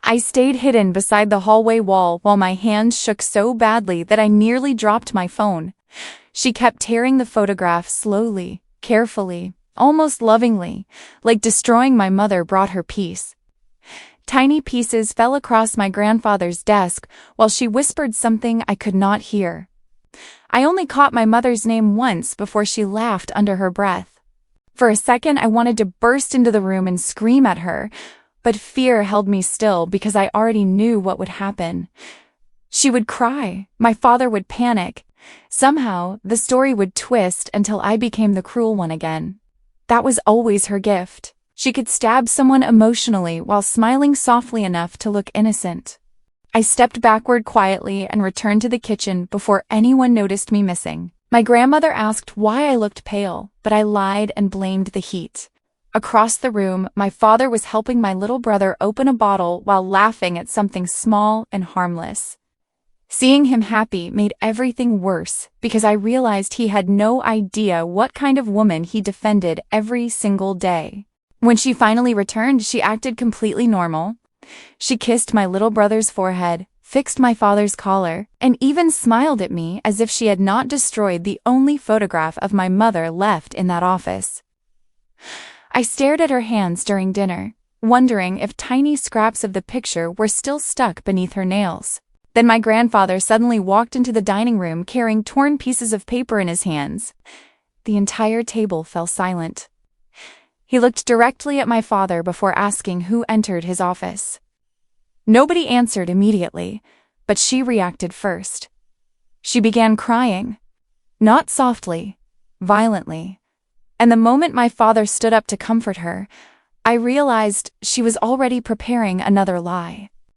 I stayed hidden beside the hallway wall while my hands shook so badly that I nearly dropped my phone. She kept tearing the photograph slowly, carefully, almost lovingly, like destroying my mother brought her peace. Tiny pieces fell across my grandfather's desk while she whispered something I could not hear. I only caught my mother's name once before she laughed under her breath. For a second, I wanted to burst into the room and scream at her, but fear held me still because I already knew what would happen. She would cry, my father would panic. Somehow, the story would twist until I became the cruel one again. That was always her gift. She could stab someone emotionally while smiling softly enough to look innocent. I stepped backward quietly and returned to the kitchen before anyone noticed me missing. My grandmother asked why I looked pale, but I lied and blamed the heat. Across the room, my father was helping my little brother open a bottle while laughing at something small and harmless. Seeing him happy made everything worse because I realized he had no idea what kind of woman he defended every single day. When she finally returned, she acted completely normal. She kissed my little brother's forehead, fixed my father's collar, and even smiled at me as if she had not destroyed the only photograph of my mother left in that office. I stared at her hands during dinner, wondering if tiny scraps of the picture were still stuck beneath her nails. Then my grandfather suddenly walked into the dining room carrying torn pieces of paper in his hands. The entire table fell silent. He looked directly at my father before asking who entered his office. Nobody answered immediately, but she reacted first. She began crying. Not softly, violently. And the moment my father stood up to comfort her, I realized she was already preparing another lie.